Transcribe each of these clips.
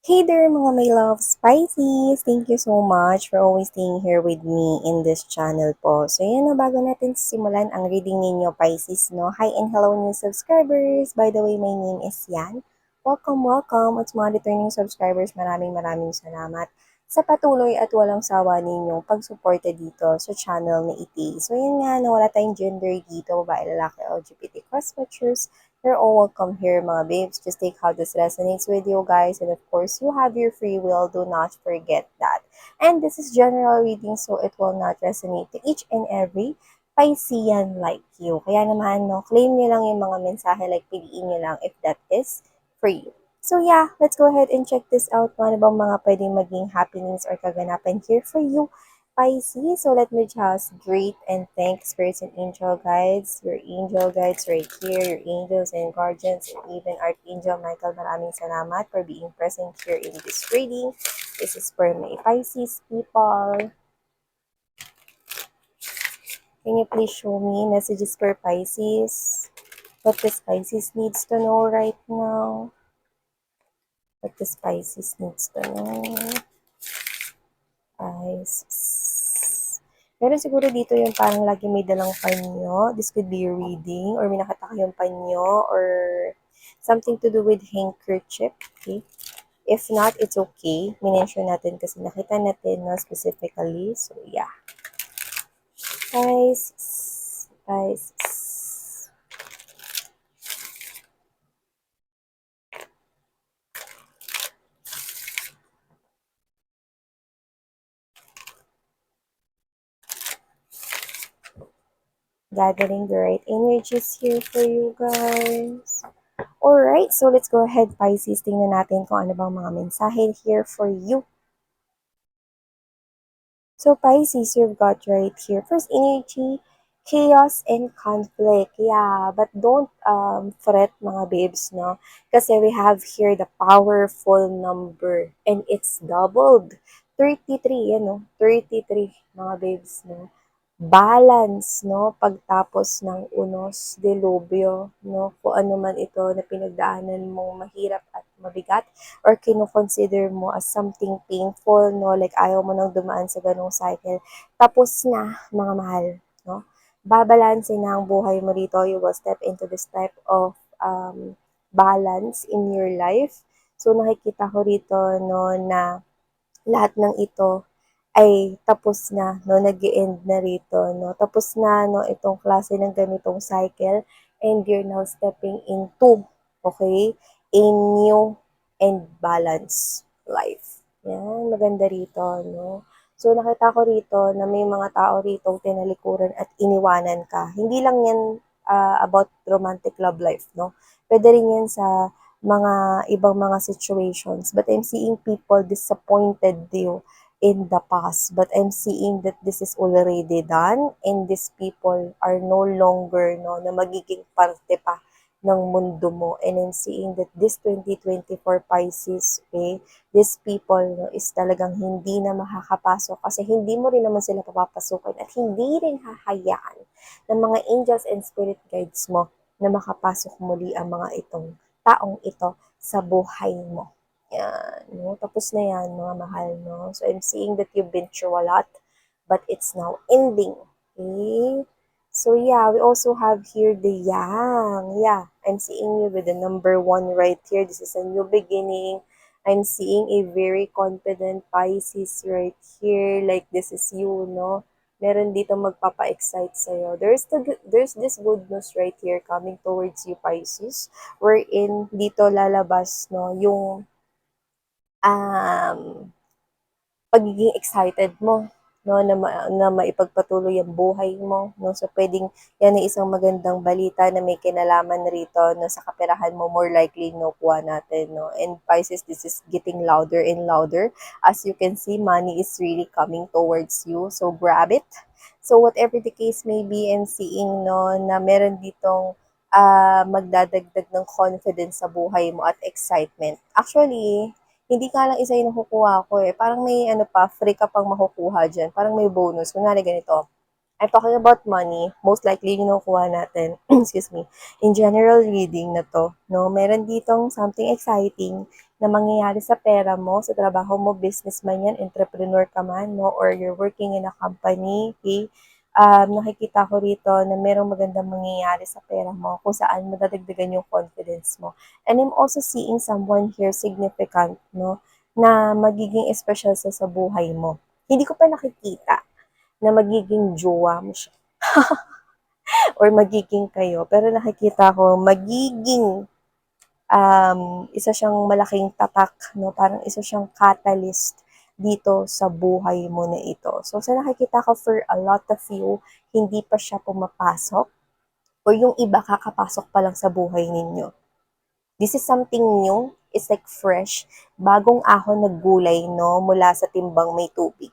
Hey there mga my love Pisces! Thank you so much for always staying here with me in this channel po. So yan na, bago natin simulan ang reading ninyo Pisces, no? Hi and hello new subscribers! By the way, my name is Yan. Welcome! At mga returning subscribers, maraming salamat sa patuloy at walang sawa ninyong pagsuporta dito sa channel na iti. So yan nga, wala tayong gender dito, babae, lalaki, LGBT, cross-watchers. You're all welcome here, mga babes. Just take how this resonates with you guys. And of course, you have your free will. Do not forget that. And this is general reading, so it will not resonate to each and every Piscean like you. Kaya naman, no, claim nyo lang yung mga mensahe, like piliin nyo lang if that is for you. So yeah, let's go ahead and check this out. Ano bang mga pwedeng maging happenings or kaganapan here for you, Pisces? So let me just greet and thank spirits and angel guides, your angel guides right here, your angels and guardians, and even Archangel Michael. Maraming salamat for being present here in this reading. This is for my Pisces people. Can you please show me messages for Pisces? What this Pisces needs to know right now? What this Pisces needs to know? Pisces. Meron siguro dito yung parang lagi may dalang panyo. This could be your reading. Or may nakita kayong panyo. Or something to do with handkerchief. Okay? If not, it's okay. Minention natin kasi nakita natin na specifically. So, yeah. Pisces. Pisces. Gathering the right energies here for you guys. Alright, so let's go ahead, Pisces. Tingnan natin kung ano bang mga mensahe here for you. So Pisces, you've got right here. First energy, chaos and conflict. Yeah, but don't fret mga babes, no? Kasi we have here the powerful number and it's doubled. 33, yan, no? 33 mga babes, no? Balance, no? Pagtapos ng unos, delubyo, no? Kung ano man ito na pinagdaanan mong mahirap at mabigat or kino-consider mo as something painful, no? Like ayaw mo nang dumaan sa ganong cycle. Tapos na, mga mahal, no? Babalansin na ang buhay mo dito. You will step into this type of balance in your life. So nakikita ko rito, no, na lahat ng ito ay tapos na, no, nag-e-end na rito, no, tapos na, no, itong klase ng ganitong cycle, and you're now stepping into, okay, a new and balanced life. Yan, maganda rito, no. So, nakita ko rito na may mga tao rito tinalikuran at iniwanan ka. Hindi lang yan about romantic love life, no. Pwede rin yan sa mga ibang mga situations. But I'm seeing people disappointed you in the past. But I'm seeing that this is already done and these people are no longer, no, na magiging parte pa ng mundo mo. And I'm seeing that this 2024 Pisces, okay, these people, no, is talagang hindi na makakapasok kasi hindi mo rin naman sila papapasukin at hindi rin hahayaan ng mga angels and spirit guides mo na makapasok muli ang mga itong taong ito sa buhay mo. Yan, no? Tapos na yan, mga mahal, no? So, I'm seeing that you've been through a lot, but it's now ending. Okay? So, yeah, we also have here the Yang. Yeah, I'm seeing you with the number 1 right here. This is a new beginning. I'm seeing a very confident Pisces right here. Like, this is you, no? Meron dito magpapa-excite sa'yo. There's this good news right here coming towards you, Pisces, wherein dito lalabas, no, yung um, pagiging excited mo, no, na maipagpatuloy ang buhay mo, no. So pwedeng yan ay isang magandang balita na may kinalaman rito, no, sa kaperahan mo, more likely no kuha natin, no. And Pisces, this is getting louder and louder. As you can see, money is really coming towards you. So grab it. So whatever the case may be, and seeing, no, na meron ditong magdadagdag ng confidence sa buhay mo at excitement. Actually, hindi ka lang isa yung nakukuha ko eh. Parang may ano pa, free ka pang makukuha dyan. Parang may bonus. Kunwari ganito. I'm talking about money, most likely yung nakukuha natin, excuse me, in general reading na to, no? Meron ditong something exciting na mangyayari sa pera mo, sa trabaho mo, businessman yan, entrepreneur ka man, no? Or you're working in a company, okay? Nakikita ko rito na merong magandang mangyayari sa pera mo kung saan madadagdagan yung confidence mo. And I'm also seeing someone here significant, no? Na magiging special sa buhay mo. Hindi ko pa nakikita na magiging jowa mo siya or magiging kayo. Pero nakikita ko, magiging isa siyang malaking tatak, no? Parang isa siyang catalyst dito sa buhay mo na ito. So, sa nakikita ko for a lot of you, hindi pa siya pumapasok o yung iba kakapasok pa lang sa buhay ninyo. This is something new. It's like fresh. Bagong ahon na gulay, no? Mula sa timbang may tubig.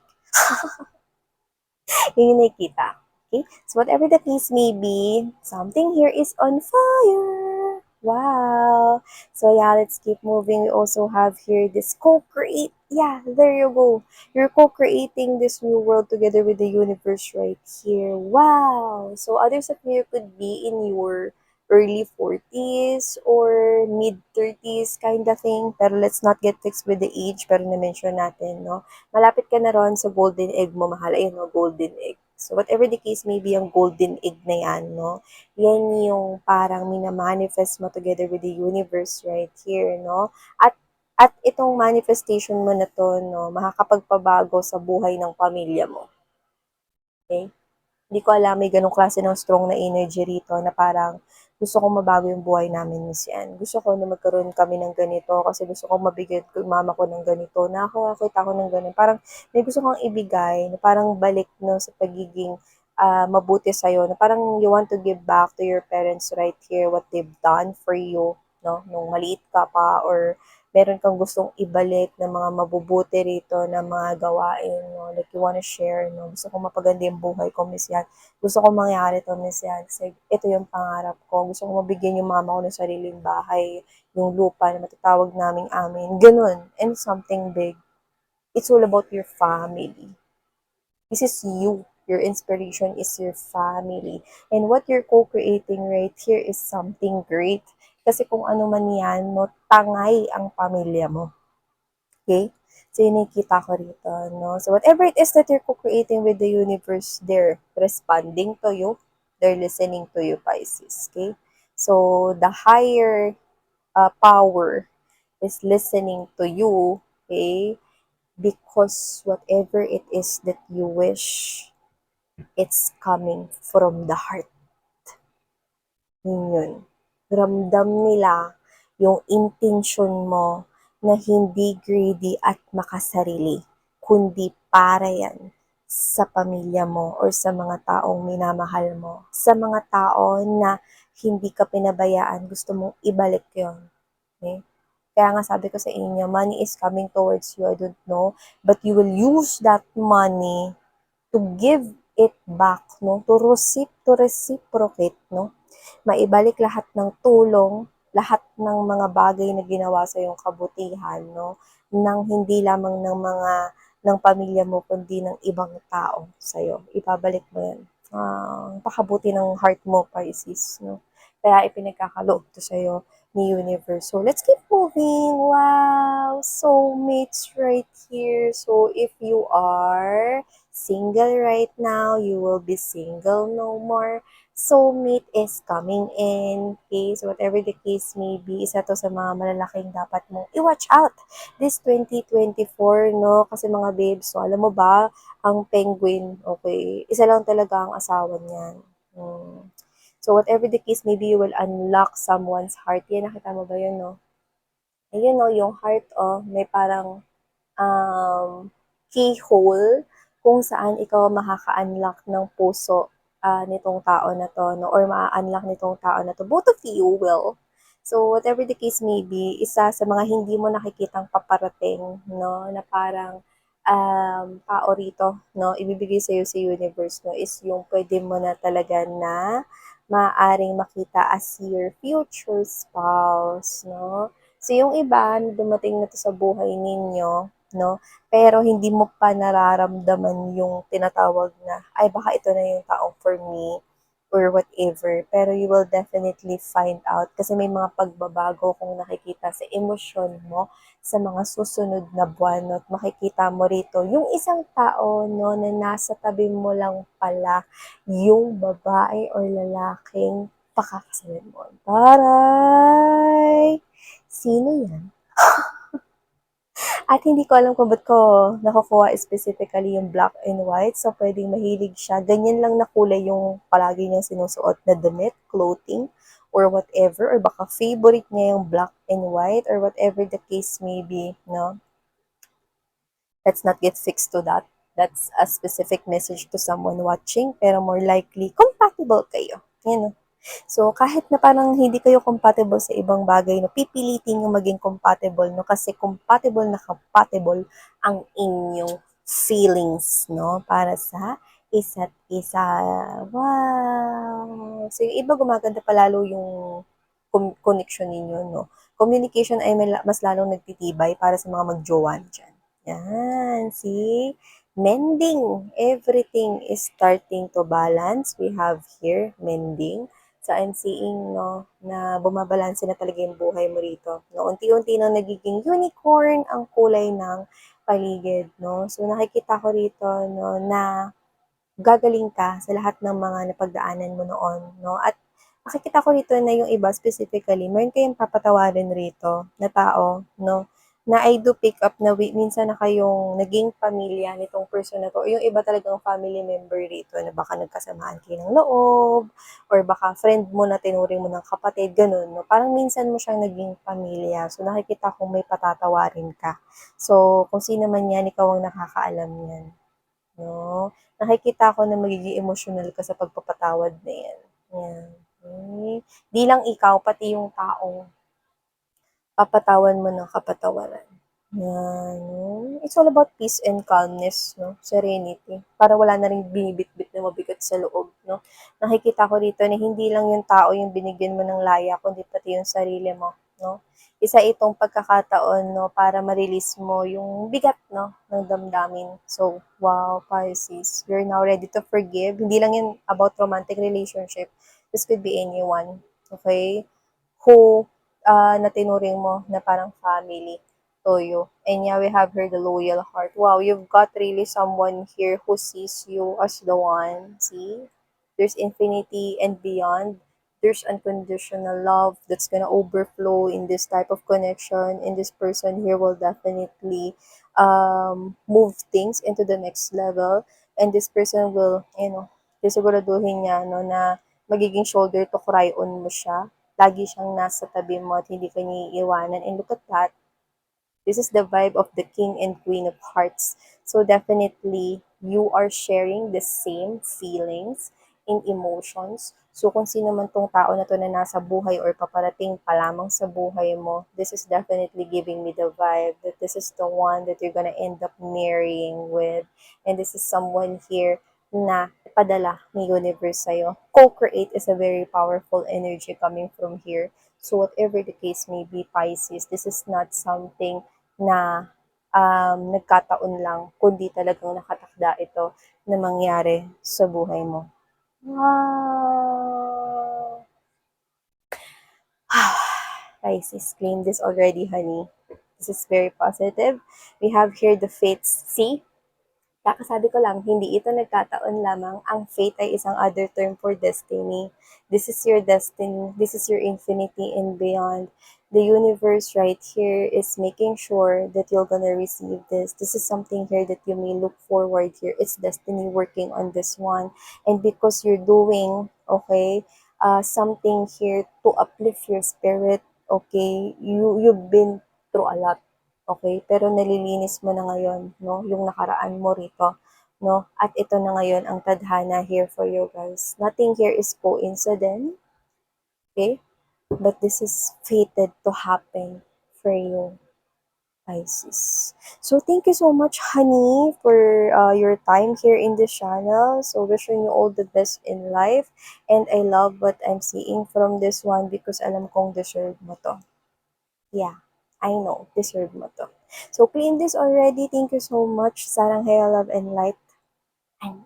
Yun yung nakikita. Okay? So whatever the case may be, something here is on fire. Wow. So yeah, let's keep moving. We also have here this co-create. Yeah, there you go. You're co-creating this new world together with the universe right here. Wow. So others of you could be in your early 40s or mid 30s kind of thing. Pero let's not get fixed with the age. Pero na-mention natin, no? Malapit ka na ron sa golden egg mo, mahal. Ayun, no, golden egg. So, whatever the case may be, ang golden egg na yan, no? Yan yung parang minamanifest mo together with the universe right here, no? At itong manifestation mo na to, no, makakapagpabago sa buhay ng pamilya mo. Okay? Hindi ko alam, may ganong klase ng strong na energy rito na parang gusto kong mabago yung buhay namin ni Sian. Gusto ko na magkaroon kami ng ganito kasi gusto kong mabigyan ko yung mama ko ng ganito. Nakakakita ko ng ganito. Parang may gusto kong ibigay na parang balik no, sa pagiging mabuti sa'yo. Na parang you want to give back to your parents right here what they've done for you. No? Nung maliit ka pa or meron kang gustong ibalik na mga mabubuti rito na mga gawain, no? Like you wanna share, no? Gusto kong mapaganda yung buhay ko, Miss Yan. Gusto kong mangyari to, Miss Yan. Kasi ito yung pangarap ko. Gusto kong mabigyan yung mama ko ng sariling bahay, yung lupa na matatawag naming amin. Ganun. And something big. It's all about your family. This is you. Your inspiration is your family. And what you're co-creating right here is something great. Kasi kung ano man yan, no, tangay ang pamilya mo. Okay? So, yun nakikita ko rito, no? So, whatever it is that you're co-creating with the universe, they're responding to you. They're listening to you, Pisces. Okay? So, the higher power is listening to you, okay? Because whatever it is that you wish, it's coming from the heart. Yun. Ramdam nila yung intention mo na hindi greedy at makasarili, kundi para yan sa pamilya mo or sa mga taong minamahal mo. Sa mga tao na hindi ka pinabayaan, gusto mong ibalik yon. Okay? Kaya nga sabi ko sa inyo, money is coming towards you, I don't know, but you will use that money to give it back, no? To reciprocate, no? Maibalik lahat ng tulong, lahat ng mga bagay na ginawa sa iyong kabutihan, no? Nang hindi lamang ng pamilya mo, kundi ng ibang tao sa iyo. Ibabalik mo yan. Pakabuti ng heart mo, Pisces, no? Kaya ipinagkakaloob to sa iyo ni universe. So, let's keep moving. Wow! Soulmates right here. So, if you are single right now, you will be single no more. Soulmate is coming in. Okay, so whatever the case may be, isa to sa mga malalaking dapat mong i-watch out this 2024, no? Kasi mga babes, so alam mo ba, ang penguin, okay, isa lang talaga ang asawa niyan. So whatever the case, maybe you will unlock someone's heart. Yan, nakita mo ba yun, no? Ayun, no, yung heart, oh, may parang keyhole kung saan ikaw makaka-unlock ng puso nitong tao na to, no? Or ma-unlock nitong tao na to. Both of you will. So, whatever the case may be, isa sa mga hindi mo nakikitang paparating, no? Na parang tao rito, no? Ibibigay sa'yo sa universe, no? Is yung pwede mo na talaga na maaaring makita as your future spouse, no? So, yung iba, dumating na to sa buhay ninyo, no? Pero hindi mo pa nararamdaman yung tinatawag na, ay baka ito na yung taong for me or whatever. Pero you will definitely find out kasi may mga pagbabago kung nakikita sa emosyon mo sa mga susunod na buwan, no? At makikita mo rito yung isang tao, no, na nasa tabi mo lang pala yung babae or lalaking pakakasalan mo. Taray! Sino yan? At hindi ko alam kung ba't ko nakukuha specifically yung black and white. So, pwedeng mahilig siya. Ganyan lang na kulay yung palagi niyang sinusuot na damit, clothing, or whatever. Or baka favorite niya yung black and white or whatever the case may be, no? Let's not get fixed to that. That's a specific message to someone watching, pero more likely, compatible kayo. Yan, no? So, kahit na parang hindi kayo compatible sa ibang bagay, no, pipilitin yung maging compatible, no, kasi compatible na compatible ang inyong feelings, no, para sa isa't isa. Wow! So, yung iba gumaganda pa lalo yung connection ninyo, no. Communication ay mas lalong nagtitibay para sa mga magjowa dyan. Yan, see? Mending. Everything is starting to balance. We have here, mending. So, I'm seeing, no, na bumabalanse na talaga yung buhay mo rito. No, unti-unti na nagiging unicorn ang kulay ng paligid, no. So, nakikita ko rito, no, na gagaling ka sa lahat ng mga napagdaanan mo noon, no. At nakikita ko rito na yung iba specifically, meron kayong papatawarin rito na tao, no, na I do pick up na minsan na kayong naging pamilya nitong person na 'to, o yung iba talagang family member rito na baka nagkasamaan kayo ng loob or baka friend mo na tinuring mo ng kapatid, gano'n, 'no. Parang minsan mo siyang naging pamilya. So, nakikita kong may patatawarin ka. So, kung sino man 'yan, ikaw ang nakakaalam niyan, 'no. Nakikita ko na magiging emosyonal ka sa pagpapatawad na 'yan, 'yan. Hmm, 'di lang ikaw, pati yung taong papatawan mo ng kapatawaran. Yan, no? It's all about peace and calmness, no? Serenity. Para wala na rin binibitbit na mabigat sa loob, no? Nakikita ko dito na hindi lang yung tao yung binigyan mo ng laya, kundi pati yung sarili mo, no? Isa itong pagkakataon, no, para ma-release mo yung bigat, no, ng damdamin. So, wow, Pisces, you're now ready to forgive. Hindi lang yun about romantic relationship. This could be anyone, okay? Who na tinuring mo na parang family to you. And yeah, we have here the loyal heart. Wow, you've got really someone here who sees you as the one. See? There's infinity and beyond. There's unconditional love that's gonna overflow in this type of connection. And this person here will definitely move things into the next level. And this person will, siguraduhin niya, no, na magiging shoulder to cry on mo siya. Lagi siyang nasa tabi mo at hindi ka niya iiwanan. And look at that. This is the vibe of the King and Queen of Hearts. So definitely, you are sharing the same feelings and emotions. So kung sino man tong tao na to na nasa buhay or paparating pa lamang sa buhay mo, this is definitely giving me the vibe that this is the one that you're gonna end up marrying with. And this is someone here na padala ni universe sa'yo. Co-create is a very powerful energy coming from here. So whatever the case may be, Pisces, this is not something na nagkataon lang, kundi talagang nakatakda ito na mangyari sa buhay mo. Wow! Pisces, claim this already, honey. This is very positive. We have here the fates. See? Kakasabi ko lang, hindi ito nagkataon lamang. Ang fate ay isang other term for destiny. This is your destiny. This is your infinity and beyond. The universe right here is making sure that you're gonna receive this. This is something here that you may look forward here. It's destiny working on this one. And because you're doing, okay, something here to uplift your spirit, okay, you've been through a lot. Okay, pero nalilinis mo na ngayon, no, yung nakaraan mo rito, no? At ito na ngayon ang tadhana here for you guys. Nothing here is coincidence, okay? But this is fated to happen for you, Pisces. So thank you so much, honey, for your time here in this channel. So wishing you all the best in life. And I love what I'm seeing from this one because alam kong deserve mo to. Yeah, I know, deserve mo to. So, clean this already. Thank you so much, Sarang Hair Love and Light. And